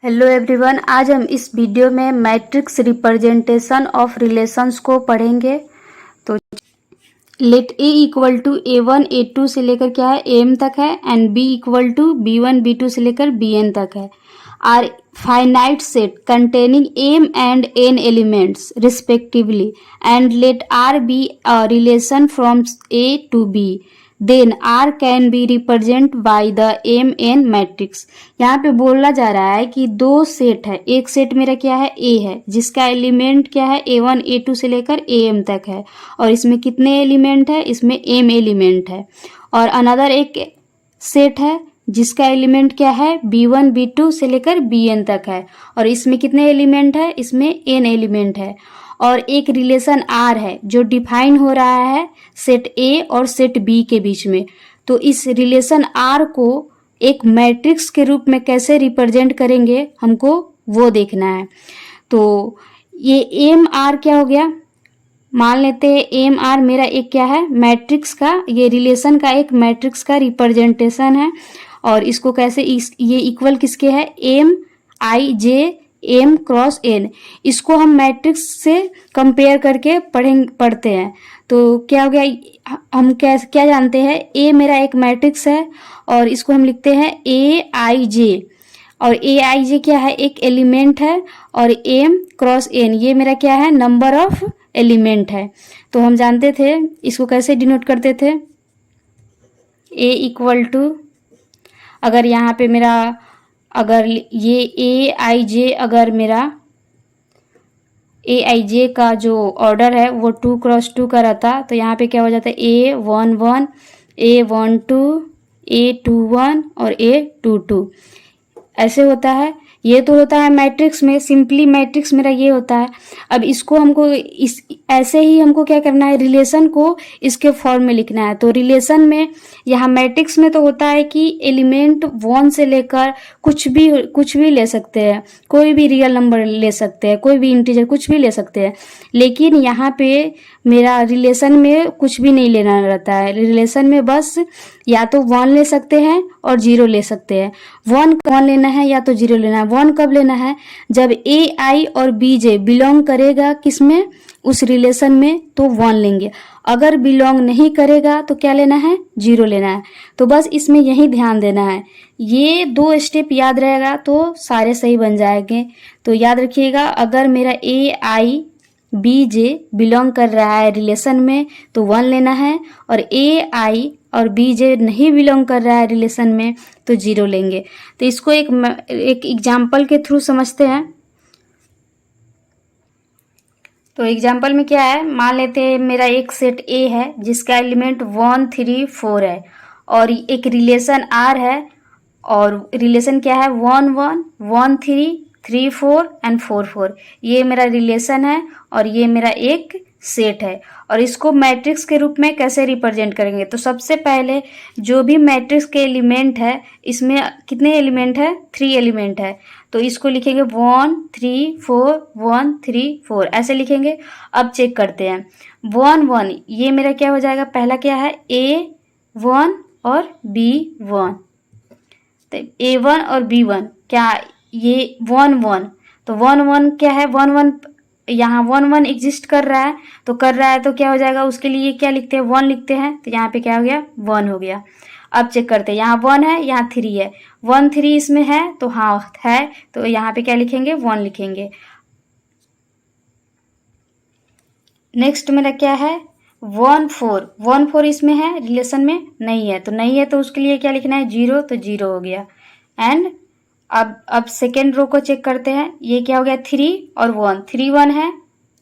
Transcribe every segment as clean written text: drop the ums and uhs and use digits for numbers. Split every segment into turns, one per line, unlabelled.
Hello everyone, आज हम इस वीडियो में मैट्रिक्स रिप्रेजेंटेशन ऑफ रिलेशंस को पढ़ेंगे। तो late A equal to A1 A2 से लेकर क्या है am तक है and B equal to B1 B2 से लेकर Bn तक है। Are finite set containing m and n elements respectively and let R be a relation from A to B, then R can be represent by the M N matrix. यहाँ पे बोला जा रहा है कि दो सेट है, एक सेट मेरा क्या है A है जिसका एलिमेंट क्या है A1 A2 से लेकर AM तक है और इसमें कितने एलिमेंट है, इसमें M एलिमेंट है। और अनदर एक सेट है जिसका एलिमेंट क्या है B1 B2 से लेकर Bn तक है और इसमें कितने एलिमेंट है, इसमें n एलिमेंट है। और एक रिलेशन R है जो डिफाइन हो रहा है सेट A और सेट B के बीच में। तो इस रिलेशन R को एक मैट्रिक्स के रूप में कैसे रिप्रेजेंट करेंगे हमको वो देखना है। तो ये एम आर क्या हो गया, मान लेते हैं एम आर मेरा एक क्या है मैट्रिक्स का, ये रिलेशन का एक मैट्रिक्स का रिप्रेजेंटेशन है। और इसको कैसे ये इक्वल किसके है, M I J M cross N. इसको हम मैट्रिक्स से कंपेयर करके पढ़ते हैं। तो क्या हो गया, हम क्या जानते हैं, ए मेरा एक मैट्रिक्स है और इसको हम लिखते हैं ए आई जे, और ए आई जे क्या है एक एलिमेंट है और एम क्रॉस एन ये मेरा क्या है नंबर ऑफ एलिमेंट है। तो हम जानते थे इसको कैसे डिनोट करते थे, ए इक्वल टू, अगर यहाँ पे मेरा अगर ये ए आई जे, अगर मेरा ए आई जे का जो ऑर्डर है वो 2 क्रॉस 2 का रहता तो यहाँ पे क्या हो जाता है A11 A12 A21 और A22 ऐसे होता है। ये तो होता है मैट्रिक्स में, सिंपली मैट्रिक्स मेरा ये होता है। अब इसको हमको इस ऐसे ही हमको क्या करना है, रिलेशन को इसके फॉर्म में लिखना है। तो रिलेशन में यहाँ मैट्रिक्स में तो होता है कि एलिमेंट 1 से लेकर कुछ भी ले सकते हैं, कोई भी रियल नंबर ले सकते हैं, कोई भी इंटीजर कुछ भी ले सकते हैं। लेकिन यहाँ पे मेरा रिलेशन में कुछ भी नहीं लेना रहता है। रिलेशन में बस या तो 1 ले सकते हैं और 0 ले सकते हैं। 1 लेना है या तो 0 लेना है। 1 कब लेना है, जब ए आई और बी जे बिलोंग करेगा किसमें, उस रिलेशन में, तो 1 लेंगे। अगर बिलोंग नहीं करेगा तो क्या लेना है, 0 लेना है। तो बस इसमें यही ध्यान देना है, ये 2 स्टेप याद रहेगा तो सारे सही बन जाएंगे। तो याद रखिएगा, अगर मेरा ए आई बी जे बिलोंग कर रहा है रिलेशन में तो 1 लेना है, और ए आई और बी जे नहीं बिलोंग कर रहा है रिलेशन में तो 0 लेंगे। तो इसको एक एग्जाम्पल के थ्रू समझते हैं। तो एग्जाम्पल में क्या है, मान लेते हैं मेरा एक सेट ए है जिसका एलिमेंट 1 3 4 है और एक रिलेशन आर है और रिलेशन क्या है 1 1 1 3 3 4 एंड 4 4। ये मेरा रिलेशन है और ये मेरा एक सेट है। और इसको मैट्रिक्स के रूप में कैसे रिप्रेजेंट करेंगे, तो सबसे पहले जो भी मैट्रिक्स के एलिमेंट है इसमें कितने एलिमेंट है, 3 एलिमेंट है। तो इसको लिखेंगे 1 3 4 1 3 4 ऐसे लिखेंगे। अब चेक करते हैं 1 1 ये मेरा क्या हो जाएगा, पहला क्या है A1 और B1। तो A1 और B1 क्या, ये 1 1, तो 1 1 क्या है 1 1, यहाँ 1 1 एग्जिस्ट कर रहा है तो क्या हो जाएगा, उसके लिए क्या लिखते हैं 1 लिखते हैं। तो यहाँ पे क्या हो गया 1 हो गया। अब चेक करते हैं, यहाँ 1 है यहाँ 3 है, 1 3 इसमें है तो हाँ है, तो यहाँ पे क्या लिखेंगे 1 लिखेंगे। नेक्स्ट मेरा क्या है 1 4, 1 4 इसमें है रिलेशन में नहीं है तो उसके लिए क्या लिखना है 0, तो 0 हो गया। एंड अब सेकेंड रो को चेक करते हैं, ये क्या हो गया 3 और 1, 3 1 है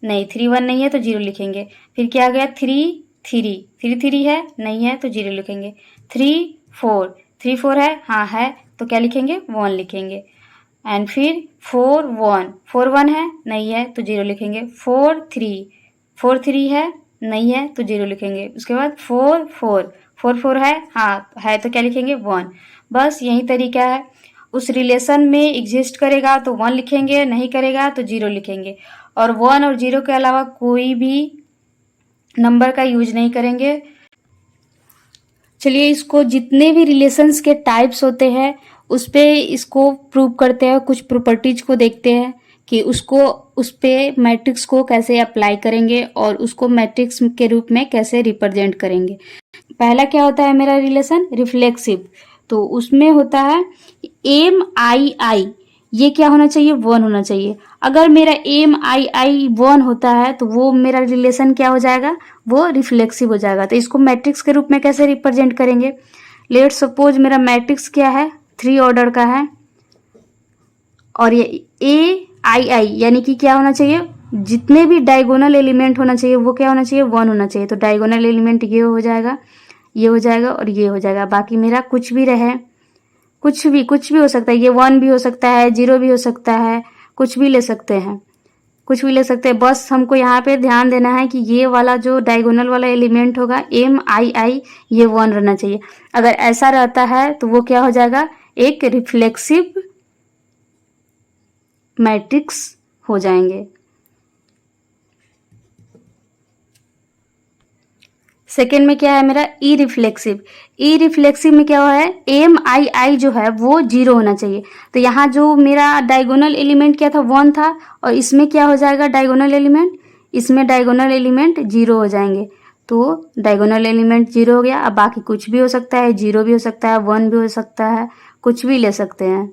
नहीं, 3 1 नहीं है तो 0 लिखेंगे। फिर क्या हो गया 3 3 3 है नहीं है तो 0 लिखेंगे। 3 4 3 4 है हाँ है तो क्या लिखेंगे 1 लिखेंगे। एंड फिर 4 1 है नहीं है तो 0 लिखेंगे। 4 3 है नहीं है तो 0 लिखेंगे। उसके बाद 4 4 है हाँ है तो क्या लिखेंगे 1। बस यही तरीका है, उस रिलेशन में एग्जिस्ट करेगा तो 1 लिखेंगे, नहीं करेगा तो 0 लिखेंगे। और 1 और 0 के अलावा कोई भी नंबर का यूज नहीं करेंगे। चलिए इसको जितने भी रिलेशंस के टाइप्स होते हैं उस पे इसको प्रूव करते हैं, कुछ प्रॉपर्टीज को देखते हैं कि उसको उस पे मैट्रिक्स को कैसे अप्लाई करेंगे और उसको मैट्रिक्स के रूप में कैसे रिप्रेजेंट करेंगे। पहला क्या होता है मेरा रिलेशन, रिफ्लेक्सिव। तो उसमें होता है एम आई आई, ये क्या होना चाहिए, 1 होना चाहिए। अगर मेरा एम आई आई 1 होता है तो वो मेरा रिलेशन क्या हो जाएगा, वो रिफ्लेक्सिव हो जाएगा। तो इसको मैट्रिक्स के रूप में कैसे रिप्रेजेंट करेंगे, लेट सपोज मेरा मैट्रिक्स क्या है, 3 ऑर्डर का है और ये ए आई आई यानी कि क्या होना चाहिए, जितने भी डायगोनल एलिमेंट होना चाहिए वो क्या होना चाहिए, 1 होना चाहिए। तो डायगोनल एलिमेंट ये हो जाएगा, ये हो जाएगा और ये हो जाएगा। बाकी मेरा कुछ भी रहे, कुछ भी हो सकता है, ये 1 भी हो सकता है, 0 भी हो सकता है, कुछ भी ले सकते हैं, कुछ भी ले सकते हैं। बस हमको यहाँ पे ध्यान देना है कि ये वाला जो डायगोनल वाला एलिमेंट होगा एम आई आई, ये 1 रहना चाहिए। अगर ऐसा रहता है तो वो क्या हो जाएगा, एक रिफ्लेक्सिव मैट्रिक्स हो जाएंगे। सेकेंड में क्या है मेरा, ई रिफ्लेक्सिव। ई रिफ्लेक्सिव में क्या हुआ है, एम आई आई जो है वो 0 होना चाहिए। तो यहाँ जो मेरा डायगोनल एलिमेंट क्या था, 1 था, और इसमें क्या हो जाएगा डायगोनल एलिमेंट, इसमें डायगोनल एलिमेंट 0 हो जाएंगे। तो डायगोनल एलिमेंट 0 हो गया। अब बाकी कुछ भी हो सकता है, 0 भी हो सकता है, 1 भी हो सकता है, कुछ भी ले सकते हैं।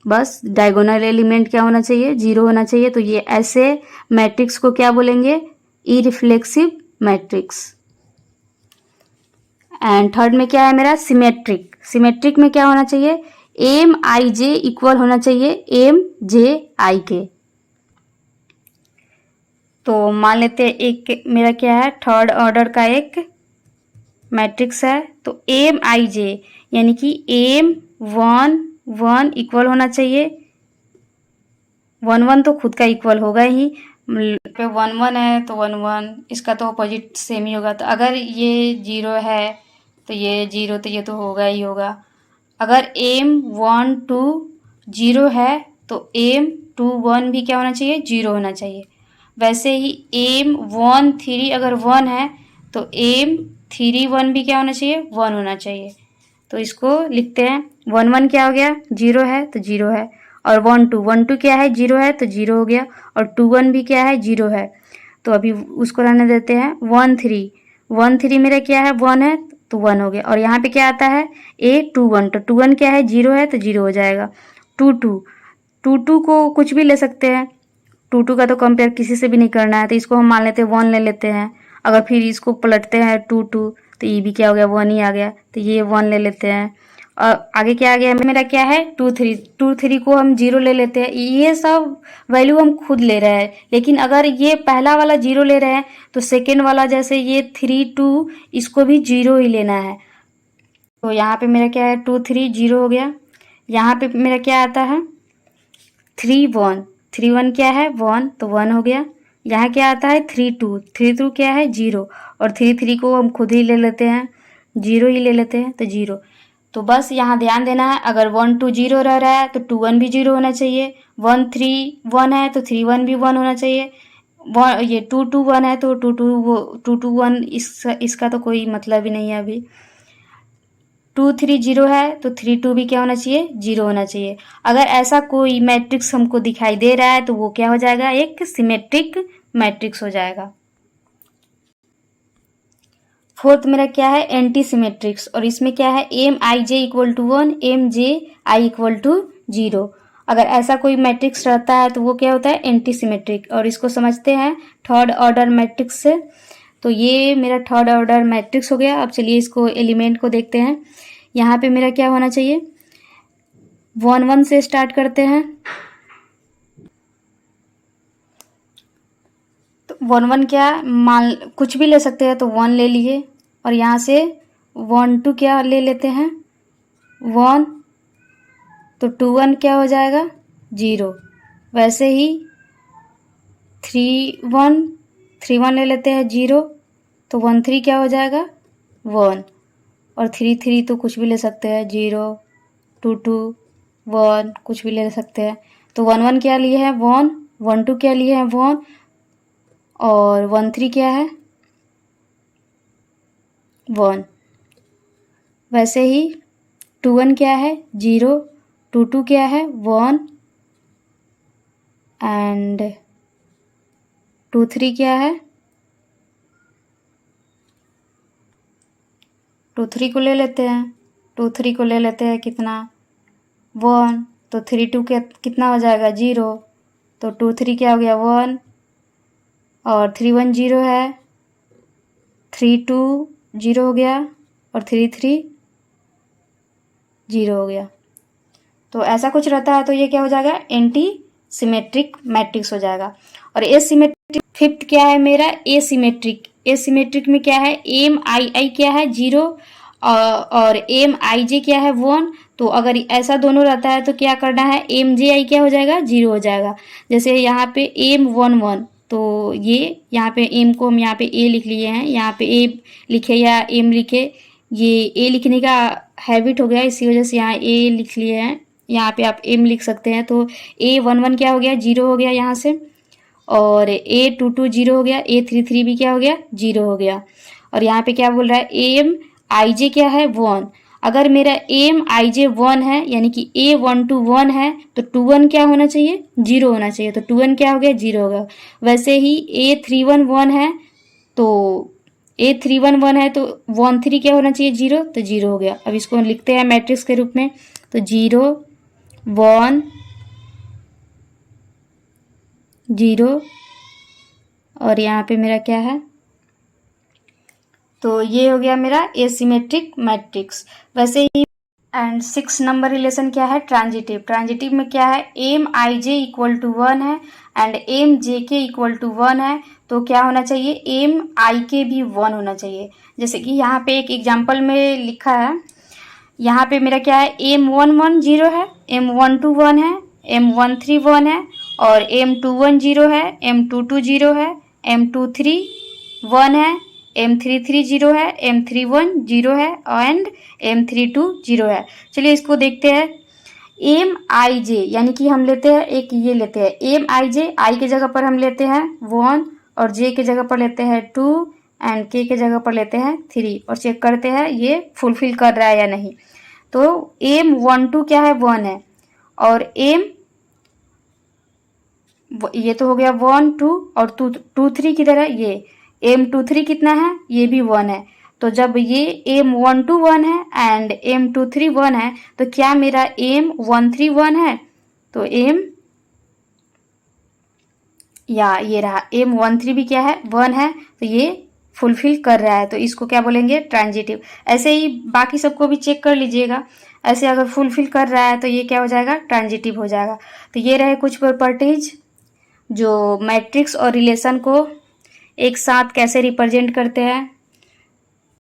बस डायगोनल एलिमेंट क्या होना चाहिए, 0 होना चाहिए। तो ये ऐसे मैट्रिक्स को क्या बोलेंगे, ई रिफ्लेक्सिव मैट्रिक्स। एंड थर्ड में क्या है मेरा, सिमेट्रिक। सिमेट्रिक में क्या होना चाहिए, एम आई जे इक्वल होना चाहिए एम जे आई के। तो मान लेते हैं एक मेरा क्या है, थर्ड ऑर्डर का एक मैट्रिक्स है। तो एम आई जे यानी कि एम 1 1 इक्वल होना चाहिए, 1 1 तो खुद का इक्वल होगा ही, पे 1 1 है तो 1 1 इसका तो अपोजिट सेम ही होगा। तो अगर ये 0 है तो ये 0, तो ये तो होगा ही होगा। अगर एम 1 2 0 है तो एम 2 1 भी क्या होना चाहिए, 0 होना चाहिए। वैसे ही एम 1 3 अगर 1 है तो एम 3 1 भी क्या होना चाहिए, 1 होना चाहिए। तो इसको लिखते हैं, 1 1 क्या हो गया, 0 है तो 0 है, और 1 2 क्या है, 0 है तो 0 हो गया, और 2 1 भी क्या है, 0 है। तो अभी उसको रहने देते हैं। 1 3 मेरा क्या है, 1 है तो 1 हो गया। और यहाँ पे क्या आता है, ए 2 1, तो 2 1 क्या है, 0 है तो 0 हो जाएगा। 2 2 को कुछ भी ले सकते हैं, 2 का तो कंपेयर किसी से भी नहीं करना है, तो इसको हम मान लेते हैं 1 ले लेते हैं। अगर फिर इसको पलटते हैं 2 तो ये भी क्या हो गया, 1 ही आ गया, तो ये 1 ले लेते हैं। और आगे क्या आ गया मेरा, क्या है 2 3 को हम 0 ले लेते हैं। ये सब वैल्यू हम खुद ले रहे हैं, लेकिन अगर ये पहला वाला 0 ले रहे हैं तो सेकेंड वाला जैसे ये 3 2 इसको भी 0 ही लेना है। तो यहाँ पे मेरा क्या है, 2 3 0 हो गया। यहाँ पे मेरा क्या आता है, 3 1 क्या है, 1 तो 1 हो गया। यहाँ क्या आता है, 3 2 क्या है, 0, और 3 3 को हम खुद ही ले लेते हैं, 0 ही ले लेते हैं तो 0। तो बस यहाँ ध्यान देना है, अगर 1 2 0 रह रहा है तो 2 1 भी 0 होना चाहिए, 1 3 1 है तो 3 1 भी 1 होना चाहिए, ये 2 2 1 है तो 2 2 1 इसका तो कोई मतलब ही नहीं है। अभी 2 3 0 है तो 3 2 भी क्या होना चाहिए, 0 होना चाहिए। अगर ऐसा कोई मैट्रिक्स हमको दिखाई दे रहा है तो वो क्या हो जाएगा, एक सिमेट्रिक मैट्रिक्स हो जाएगा। फोर्थ मेरा क्या है, एंटी सिमेट्रिक्स, और इसमें क्या है, M I J equal to 1 M J I equal to 0। अगर ऐसा कोई मैट्रिक्स रहता है तो वो क्या होता है, एंटी सिमेट्रिक। और इसको समझते हैं थर्ड ऑर्डर मैट्रिक्स से। तो ये मेरा थर्ड ऑर्डर मैट्रिक्स हो गया। अब चलिए इसको एलिमेंट को देखते हैं। यहाँ पे मेरा क्या होना चाहिए, 1 1 से स्टार्ट करते हैं। तो 1 1 क्या, मान कुछ भी ले सकते हैं, तो 1 ले लिए, और यहाँ से 1 2 क्या ले लेते हैं, 1, तो 2 1 क्या हो जाएगा, 0। वैसे ही 3 1 ले लेते हैं, 0, तो 1 3 क्या हो जाएगा, 1, और 3 3 तो कुछ भी ले सकते हैं, 0 2 2 1 कुछ भी ले सकते हैं। तो 1 1 क्या लिए है, 1 1 2 क्या लिए है, 1, और 1 3 क्या है, 1। वैसे ही 2 1 क्या है 0, 2 2 क्या है 1 एंड 2 3 क्या है 2 3 को ले लेते हैं, 2 3 को ले लेते हैं कितना 1, तो 3 2 के कितना हो जाएगा 0, तो 2 3 क्या हो गया 1 और 3 1 0 है, 3 2 0 हो गया और 3 3 0 हो गया। तो ऐसा कुछ रहता है तो ये क्या हो जाएगा एंटी सिमेट्रिक मैट्रिक्स हो जाएगा। और एसिमेट्रिक फिफ्थ क्या है मेरा एसिमेट्रिक। एसिमेट्रिक में क्या है एम आई आई क्या है 0 और एम आई जे क्या है 1। तो अगर ऐसा दोनों रहता है तो क्या करना है एम जे आई क्या हो जाएगा 0 हो जाएगा। जैसे यहाँ पे एम 1 1 तो ये यहाँ पे एम को हम यहाँ पे ए लिख लिए हैं, यहाँ पे ए लिखे या एम लिखे, ये ए लिखने का हैबिट हो गया इसी वजह से यहाँ ए लिख लिए हैं, यहाँ पे आप एम लिख सकते हैं। तो ए 1 1 क्या हो गया 0 हो गया यहाँ से, और ए 2 2 0 हो गया, ए 3 3 भी क्या हो गया 0 हो गया। और यहाँ पे क्या बोल रहा है एम आई जे क्या है 1। अगर मेरा एम आई जे 1 है यानी कि ए 1 2 1 है तो 2 1 क्या होना चाहिए 0 होना चाहिए, तो 2 1 क्या हो गया 0 हो गया। वैसे ही ए 3 1 1 है तो ए 3 1 1 है तो 1 3 क्या होना चाहिए 0, तो 0 हो गया। अब इसको लिखते हैं मैट्रिक्स के रूप में, तो 0 1 0 और यहाँ पे मेरा क्या है, तो ये हो गया मेरा एसिमेट्रिक मैट्रिक्स। वैसे ही एंड 6 नंबर रिलेशन क्या है ट्रांजिटिव। ट्रांजिटिव में क्या है M I J equal to 1 है एंड एम जे के इक्वल टू 1 है, तो क्या होना चाहिए एम आई के भी 1 होना चाहिए। जैसे कि यहाँ पे एक एग्जाम्पल में लिखा है, यहाँ पे मेरा क्या है एम 1 1 0 है, एम 1 2 1 है, एम 1 3 1 है और एम 2 1 0 है, एम 2 2 0 है, एम 2 3 1 है, एम 3 3 0 है, एम 3 1 0 है एंड एम 3 2 0 है। चलिए इसको देखते हैं। एम आई जे यानी कि हम लेते हैं एक ये लेते हैं एम आई जे, आई के जगह पर हम लेते हैं 1 और जे के जगह पर लेते हैं 2 एंड के जगह पर लेते हैं 3 और चेक करते हैं ये फुलफिल कर रहा है या नहीं। तो एम 1 2 क्या है 1 है और एम ये तो हो गया 1 2 और 2 3 किधर है, ये एम 2 3 कितना है ये भी 1 है। तो जब ये एम 1 2 1 है एंड एम 2 3 1 है तो क्या मेरा एम 1 3 1 है, तो एम या ये रहा एम 1 3 भी क्या है 1 है, तो ये फुलफिल कर रहा है, तो इसको क्या बोलेंगे ट्रांजिटिव। ऐसे ही बाकी सबको भी चेक कर लीजिएगा, ऐसे अगर फुलफिल कर रहा है तो ये क्या हो जाएगा ट्रांजिटिव हो जाएगा। तो ये रहे कुछ प्रॉपर्टीज जो मैट्रिक्स और रिलेशन को एक साथ कैसे रिप्रेजेंट करते हैं।